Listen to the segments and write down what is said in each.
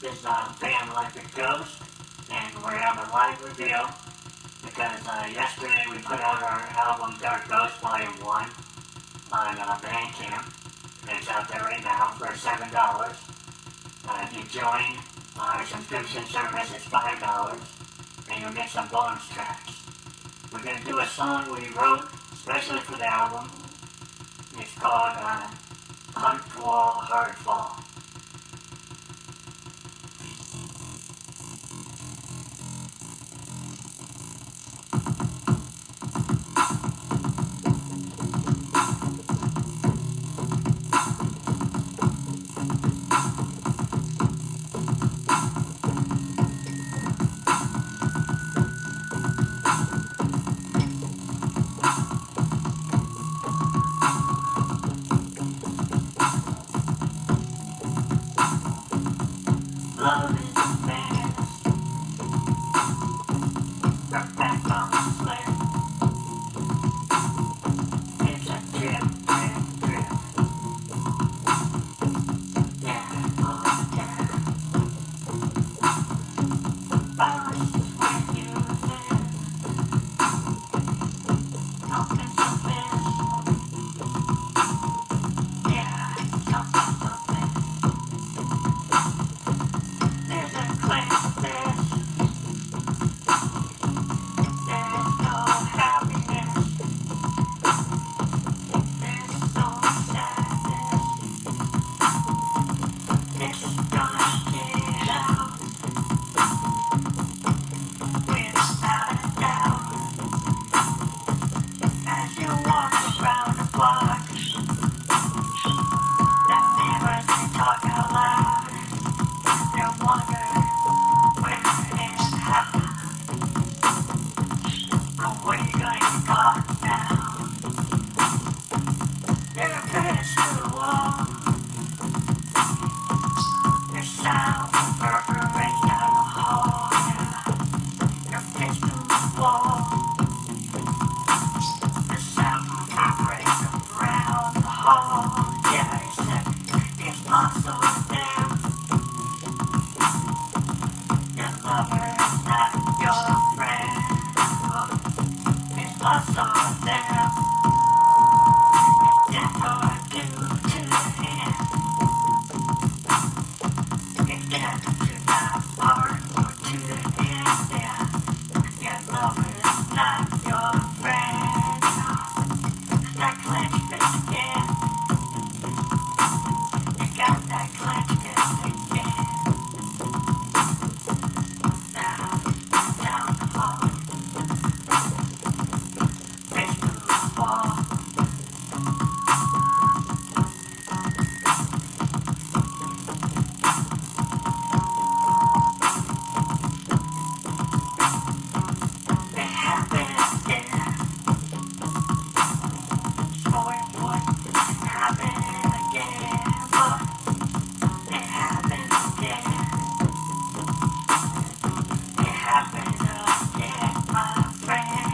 This is Band Electric Ghost, and we're having a live reveal because yesterday we put out our album Dark Ghost Volume 1 on BandCamp. It's out there right now for $7. If you join our subscription service, it's $5, and you'll get some bonus tracks. We're going to do a song we wrote especially for the album. It's called Hunt Wall Hard Fall. Love is a madness. We're back on the sled. It's a trip, trip, trip. Yeah, oh yeah. Virus is where you live. Something so fast. Yeah, something so fast. There's a class there. There's no happiness. There's so sadness. It's gonna get out without a doubt. As you walk around the block, the mirrors they talk out loud. They wonder where and how. But where you gonna get caught now? They're past the wall. Their sound reverberates down the hall. Yeah. Your face to the wall. The sound reverberates around the hall. Yeah, he said it's possible there. Your lover is not your friend. It's possible there. It's hard to end. It's dead to not part or to the end. Yeah. Your lover is not your friend. That clenched fist again. You got that clenched fist again. Now, down the hall. Face to the wall. It happened again. Boy, would happen again. But it happened again. It happened again, my friend.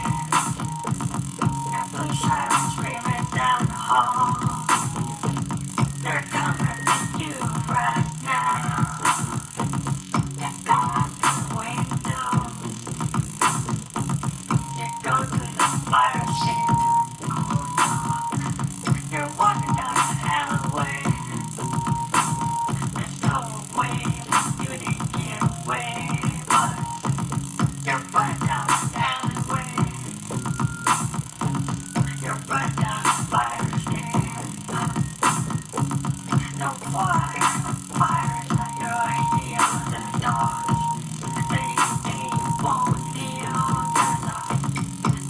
That blue siren screaming down the hall. They're coming to you right now. You go out the window. You go to the fire scene. Oh no. You're walking down the alleyway. There's no way for you to get away. But you're right down the alleyway. You're right down the fire scene. No fires on your heels and dogs. They won't kneel.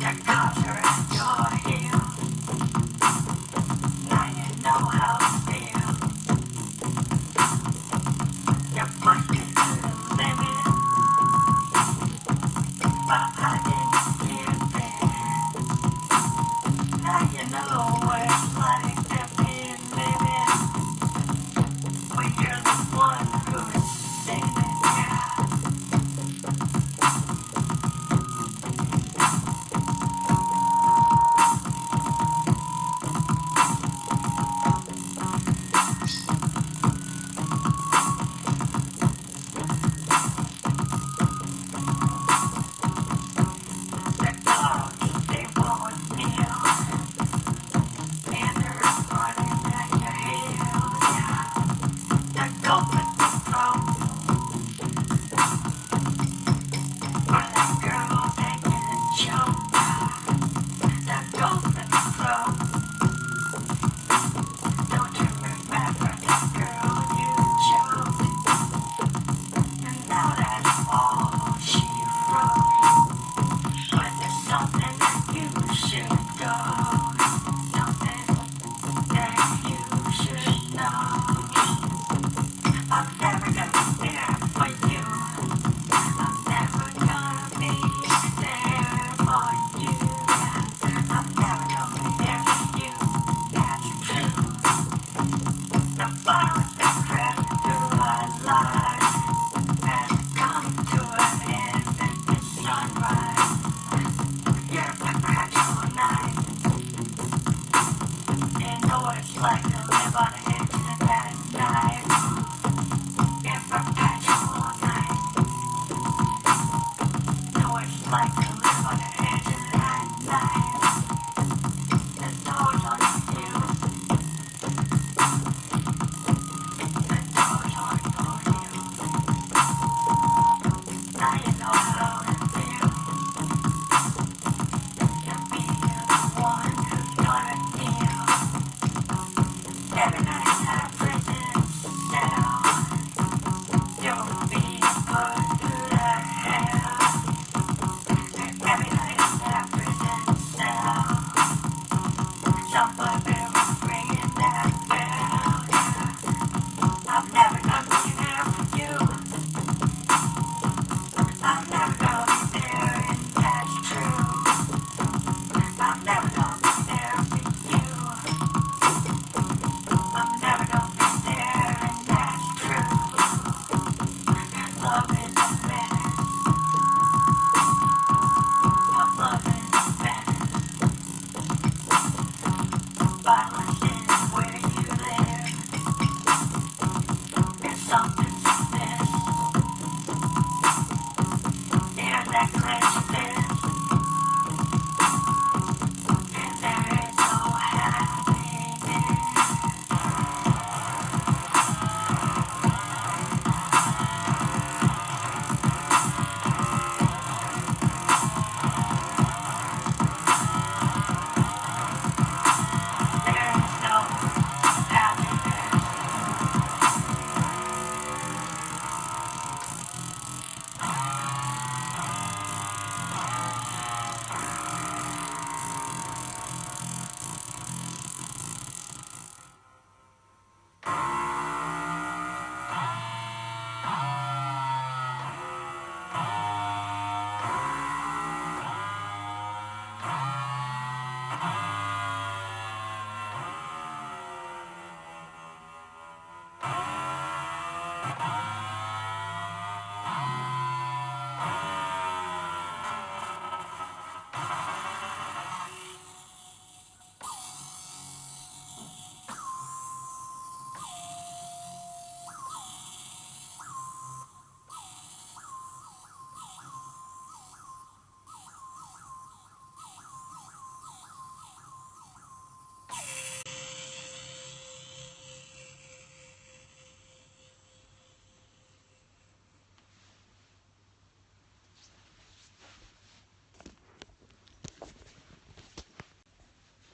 The cops are at your heels. Now you know how to feel. You're pushing to the limit. But I didn't give in. Now you know what it's like to be living. When you're the one who's singing, yeah.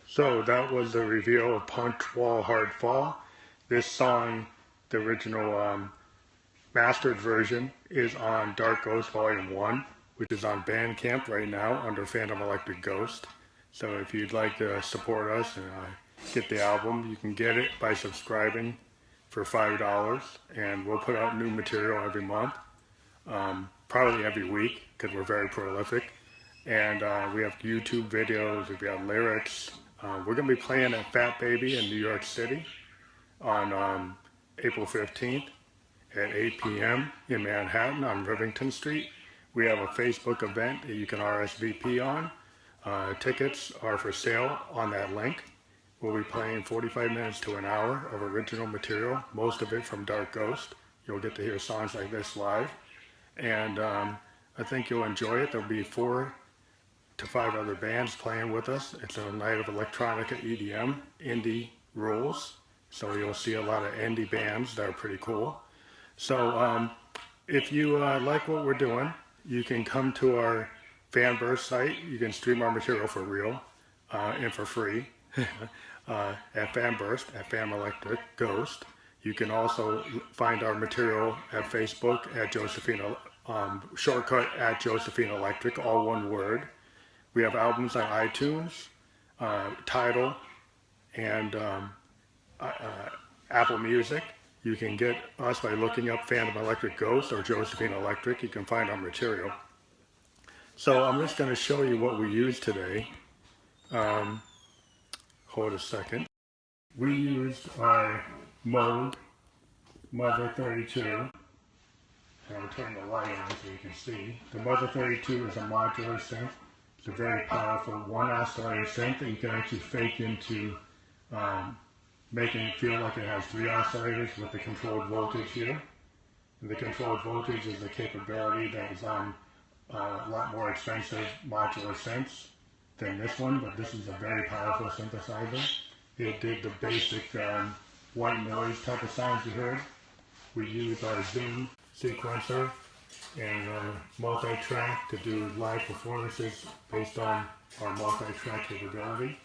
So that was the reveal of Punch Wall Hard Fall. This song, the original mastered version, is on Dark Ghost Volume 1, which is on BandCamp right now under Phantom Electric Ghost. So if you'd like to support us and get the album, you can get it by subscribing for $5, and we'll put out new material every month, probably every week, because we're very prolific. And we have YouTube videos, we've got lyrics. We're going to be playing at Fat Baby in New York City on April 15th at 8 p.m. in Manhattan on Rivington Street. We have a Facebook event that you can RSVP on. Tickets are for sale on that link. We'll be playing 45 minutes to an hour of original material, most of it from Dark Ghost. You'll get to hear songs like this live. And I think you'll enjoy it. There'll be 4 to 5 other bands playing with us. It's a night of electronica EDM, indie rules. So you'll see a lot of indie bands that are pretty cool. So if you like what we're doing, you can come to our Fanburst site. You can stream our material for real and for free at Fanburst, at Fan Electric Ghost. You can also find our material at Facebook at Josephine, shortcut at Josephine Electric, all one word. We have albums on iTunes, Tidal, and Apple Music. You can get us by looking up Phantom Electric Ghost or Josephine Electric. You can find our material. So I'm just going to show you what we use today. Hold a second. We used our Moog Mother 32. And I'll turn the light on so you can see. The Mother 32 is a modular synth. It's a very powerful one oscillator synth that you can actually fake into making it feel like it has three oscillators with the controlled voltage here. And the controlled voltage is a capability that is on a lot more expensive modular synths than this one, but this is a very powerful synthesizer. It did the basic white noise type of sounds you heard. We use our Zoom sequencer and multi-track to do live performances based on our multi-track capability.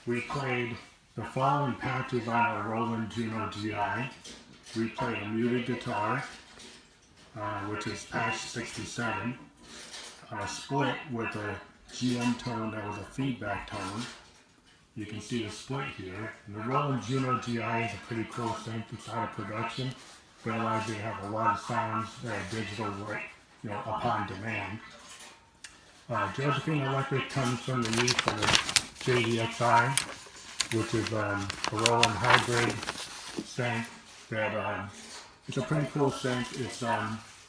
We played the following patches on our Roland Juno GI. We played a muted guitar, which is patch 67, a split with a GM tone that was a feedback tone. You can see the split here. And the Roland Juno GI is a pretty cool synth. It's out of production, but allows you to have a lot of sounds that are digital, upon demand. Josephine Electric comes from the use of the JDXI, which is a Roland hybrid synth that it's a pretty cool synth. It's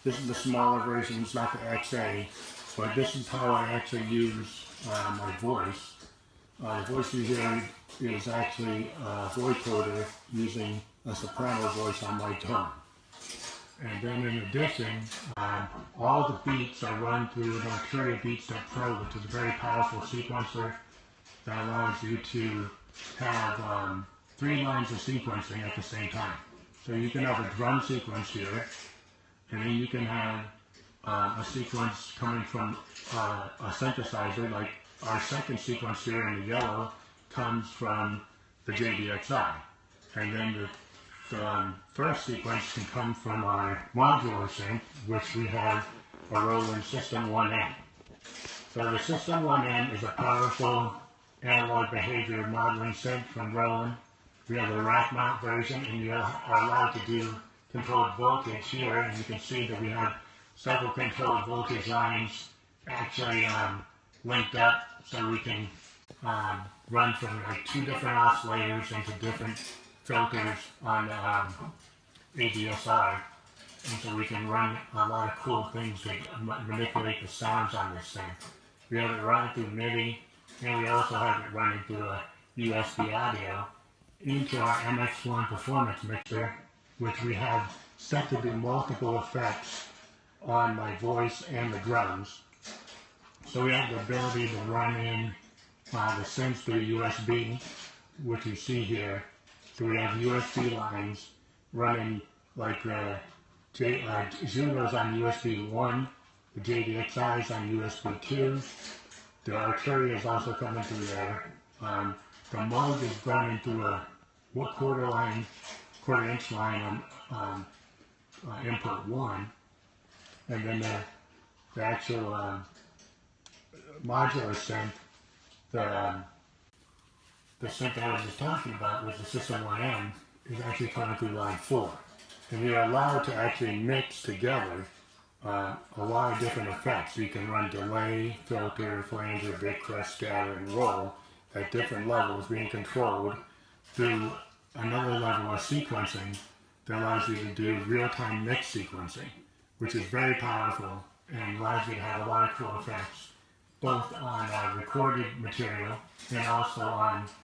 this is the smaller version. It's not the XA, but this is how I actually use my voice. The voice you hear is actually a vocoder using a soprano voice on my tone. And then in addition, all the beats are run through an Arturia Beatstep Pro, which is a very powerful sequencer that allows you to have 3 lines of sequencing at the same time. So you can have a drum sequence here, and then you can have a sequence coming from a synthesizer, like our second sequence here in the yellow comes from the JDXI. And then the first sequence can come from our modular synth, which we have a Roland System 1N. So the System 1N is a powerful analog behavior modeling synth from Roland. We have a rack mount version, and you are allowed to do controlled voltage here, and you can see that we have several controlled voltage lines actually linked up, so we can run from like 2 different oscillators into different filters on the ADSR, and so we can run a lot of cool things to manipulate the sounds on this thing. We have it running through MIDI, and we also have it running through a USB audio into our MX1 performance mixer, which we have set to do multiple effects on my voice and the drums. So we have the ability to run in the synths through USB, which you see here. So we have USB lines running like Juno's on USB 1, the JDXI is on USB 2, the Arturia is also coming through there. The Moog is running through a quarter inch line on input 1, and then the actual modular synth, the synth I was just talking about with the System 1M is actually coming through line 4. And we are allowed to actually mix together a lot of different effects. You can run delay, filter, flanger, bit crest, scatter, and roll at different levels being controlled through another level of sequencing that allows you to do real-time mix sequencing, which is very powerful and allows you to have a lot of cool effects, both on recorded material and also on